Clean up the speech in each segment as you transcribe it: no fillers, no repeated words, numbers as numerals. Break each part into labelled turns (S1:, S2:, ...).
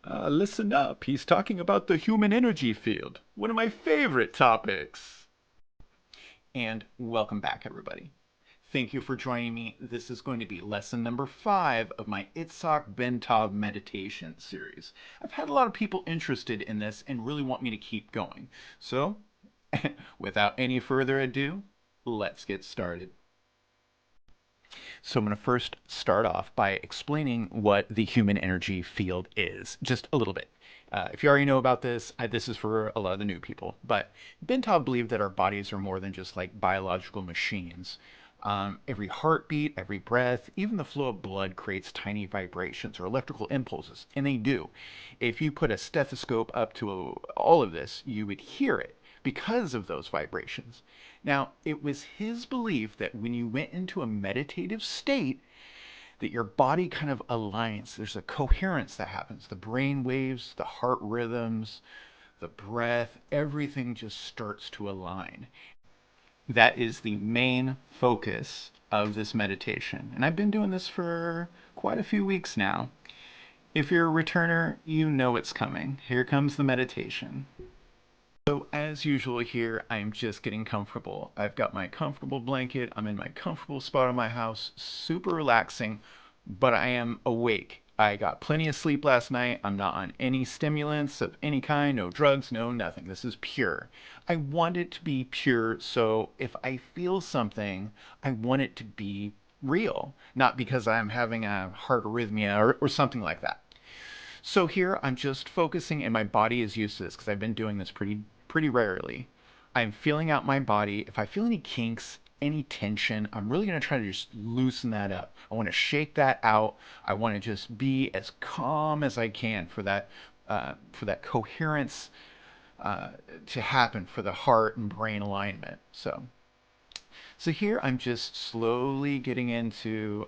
S1: Listen up. He's talking about the human energy field, one of my favorite topics.
S2: And welcome back, everybody. Thank you for joining me. This is going to be lesson number 5 of my Itzhak Bentov meditation series. I've had a lot of people interested in this and really want me to keep going. So, without any further ado, let's get started. So I'm going to first start off by explaining what the human energy field is, just a little bit. If you already know about this, this is for a lot of the new people. But Bentov believed that our bodies are more than just like biological machines. Every heartbeat, every breath, even the flow of blood creates tiny vibrations or electrical impulses, and they do. If you put a stethoscope up to all of this, you would hear it because of those vibrations. Now, it was his belief that when you went into a meditative state, that your body kind of aligns. There's a coherence that happens. The brain waves, the heart rhythms, the breath, everything just starts to align. That is the main focus of this meditation. And I've been doing this for quite a few weeks now. If you're a returner, you know it's coming. Here comes the meditation. So as usual here, I'm just getting comfortable. I've got my comfortable blanket. I'm in my comfortable spot in my house, super relaxing, but I am awake. I got plenty of sleep last night. I'm not on any stimulants of any kind, no drugs, no nothing. This is pure. I want it to be pure, so if I feel something, I want it to be real, not because I'm having a heart arrhythmia or something like that. So here I'm just focusing, and my body is used to this because I've been doing this pretty rarely. I'm feeling out my body. If I feel any kinks, any tension, I'm really going to try to just loosen that up. I want to shake that out. I want to just be as calm as I can for that coherence to happen for the heart and brain alignment. So here I'm just slowly getting into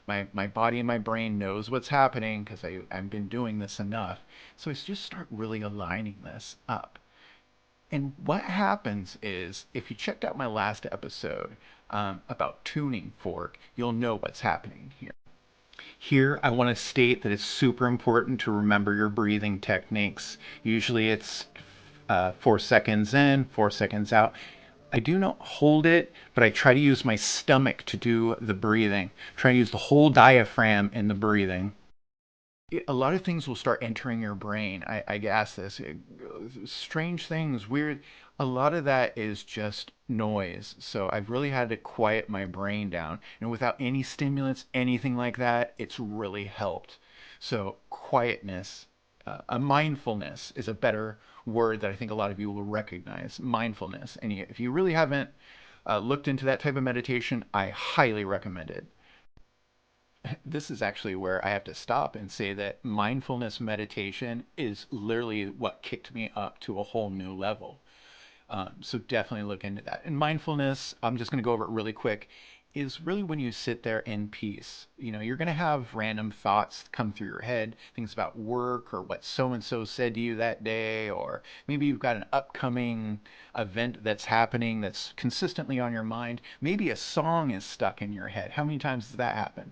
S2: my body and my brain knows what's happening because I've been doing this enough. So it's just start really aligning this up. And what happens is, if you checked out my last episode about tuning fork, you'll know what's happening here. Here, I want to state that it's super important to remember your breathing techniques. Usually it's 4 seconds in, 4 seconds out. I do not hold it, but I try to use my stomach to do the breathing. Try to use the whole diaphragm in the breathing. A lot of things will start entering your brain. I guess this strange things, weird. A lot of that is just noise. So I've really had to quiet my brain down, and without any stimulants, anything like that, it's really helped. So quietness, a mindfulness is a better word that I think a lot of you will recognize. Mindfulness, and if you really haven't looked into that type of meditation, I highly recommend it. This is actually where I have to stop and say that mindfulness meditation is literally what kicked me up to a whole new level. So definitely look into that. And mindfulness, I'm just going to go over it really quick, is really when you sit there in peace. You know, you're going to have random thoughts come through your head, things about work or what so and so said to you that day, or maybe you've got an upcoming event that's happening that's consistently on your mind. Maybe a song is stuck in your head. How many times does that happen?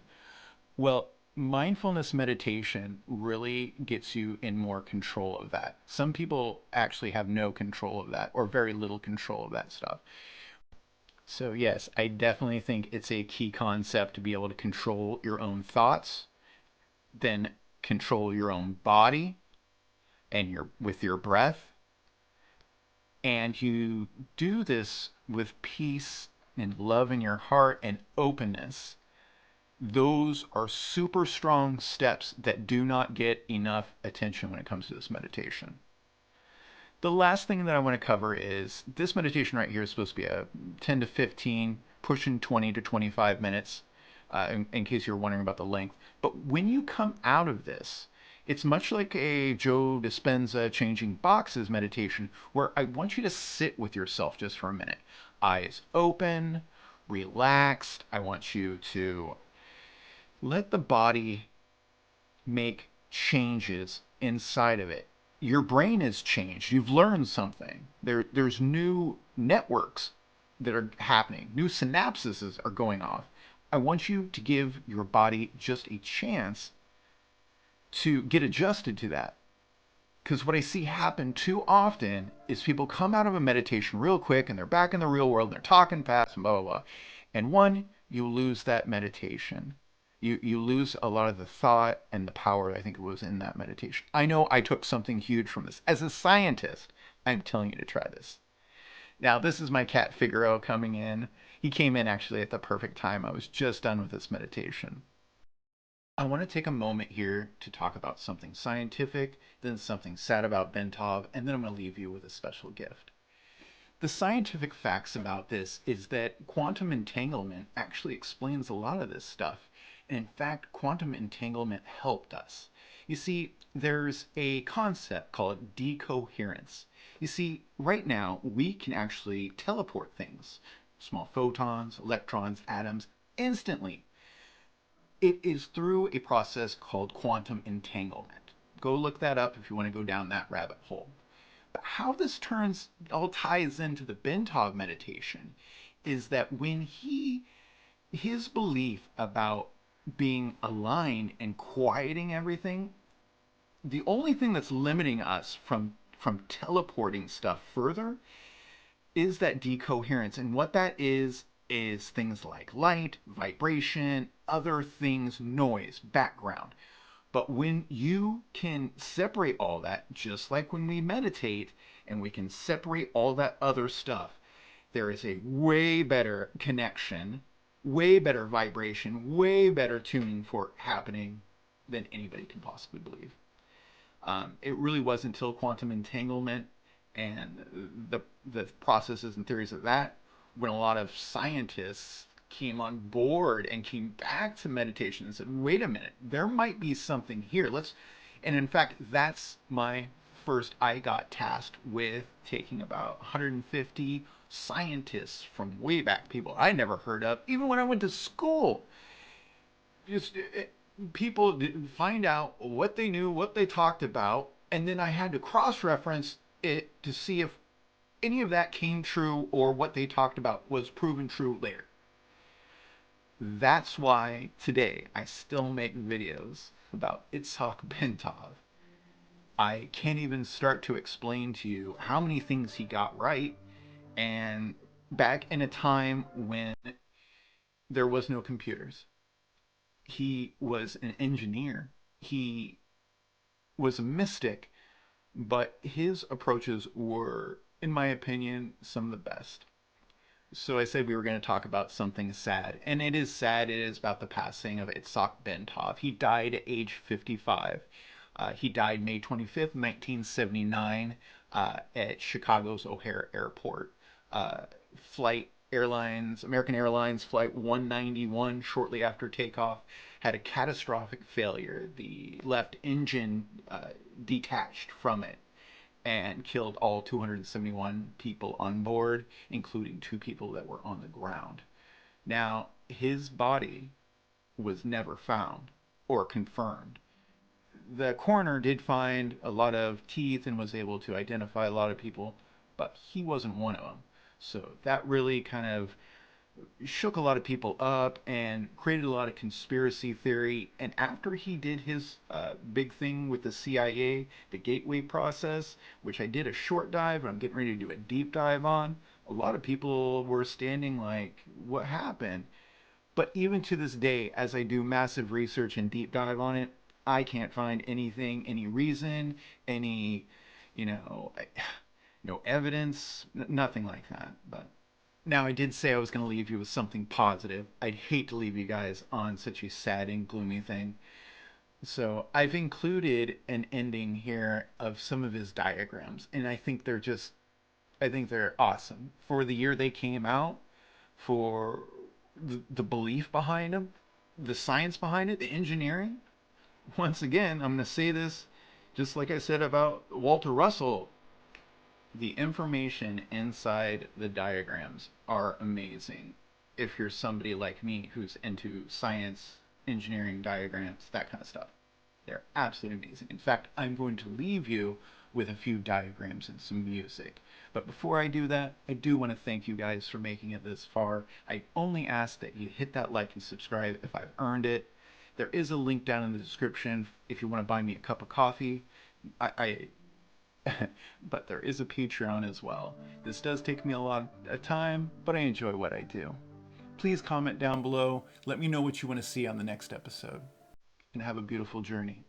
S2: Well, mindfulness meditation really gets you in more control of that. Some people actually have no control of that or very little control of that stuff. So, yes, I definitely think it's a key concept to be able to control your own thoughts, then control your own body and your with your breath, and you do this with peace and love in your heart and openness. Those are super strong steps that do not get enough attention when it comes to this meditation. The last thing that I want to cover is this meditation right here is supposed to be a 10 to 15, pushing 20 to 25 minutes, in case you're wondering about the length. But when you come out of this, it's much like a Joe Dispenza changing boxes meditation, where I want you to sit with yourself just for a minute. Eyes open, relaxed. I want you to let the body make changes inside of it. Your brain has changed. You've learned something. There's new networks that are happening. New synapses are going off. I want you to give your body just a chance to get adjusted to that. Because what I see happen too often is people come out of a meditation real quick and they're back in the real world and they're talking fast and blah, blah, blah. And one, you lose that meditation. You lose a lot of the thought and the power I think it was in that meditation. I know I took something huge from this. As a scientist, I'm telling you to try this. Now, this is my cat Figaro coming in. He came in actually at the perfect time. I was just done with this meditation. I want to take a moment here to talk about something scientific, then something sad about Bentov, and then I'm going to leave you with a special gift. The scientific facts about this is that quantum entanglement actually explains a lot of this stuff. And in fact, quantum entanglement helped us. You see, there's a concept called decoherence. You see, right now, we can actually teleport things, small photons, electrons, atoms, instantly. It is through a process called quantum entanglement. Go look that up if you want to go down that rabbit hole. But how this turns all ties into the Bentov meditation is that when his belief about being aligned and quieting everything, the only thing that's limiting us from teleporting stuff further is that decoherence. And what that is things like light, vibration, other things, noise, background. But when you can separate all that, just like when we meditate, and we can separate all that other stuff, there is a way better connection, way better vibration, way better tuning for happening than anybody can possibly believe. It really was until quantum entanglement and the processes and theories of that when a lot of scientists came on board and came back to meditation and said, wait a minute, there might be something here. And in fact, that's my first, I got tasked with taking about 150 scientists from way back, people I never heard of, even when I went to school. Just people find out what they knew, what they talked about, and then I had to cross-reference it to see if any of that came true or what they talked about was proven true later. That's why today I still make videos about Itzhak Bentov. I can't even start to explain to you how many things he got right, and back in a time when there was no computers. He was an engineer. He was a mystic, but his approaches were, in my opinion, some of the best. So I said we were going to talk about something sad, and it is sad. It is about the passing of Itzhak Bentov. He died at age 55. He died May 25th, 1979, at Chicago's O'Hare Airport. Flight Airlines, American Airlines Flight 191, shortly after takeoff, had a catastrophic failure. The left engine detached from it and killed all 271 people on board, including 2 people that were on the ground. Now, his body was never found or confirmed. The coroner did find a lot of teeth and was able to identify a lot of people, but he wasn't one of them. So that really kind of shook a lot of people up and created a lot of conspiracy theory. And after he did his big thing with the CIA, the gateway process, which I did a short dive, but I'm getting ready to do a deep dive on, a lot of people were standing like, what happened? But even to this day, as I do massive research and deep dive on it, I can't find anything, any reason, any, you know, no evidence, nothing like that. But now, I did say I was going to leave you with something positive. I'd hate to leave you guys on such a sad and gloomy thing. So I've included an ending here of some of his diagrams, and I think they're awesome. For the year they came out, for the belief behind them, the science behind it, the engineering. Once again, I'm going to say this just like I said about Walter Russell. The information inside the diagrams are amazing. If you're somebody like me who's into science, engineering, diagrams, that kind of stuff, they're absolutely amazing. In fact, I'm going to leave you with a few diagrams and some music. But before I do that, I do want to thank you guys for making it this far. I only ask that you hit that like and subscribe if I've earned it. There is a link down in the description if you want to buy me a cup of coffee. But there is a Patreon as well. This does take me a lot of time, but I enjoy what I do. Please comment down below. Let me know what you want to see on the next episode. And have a beautiful journey.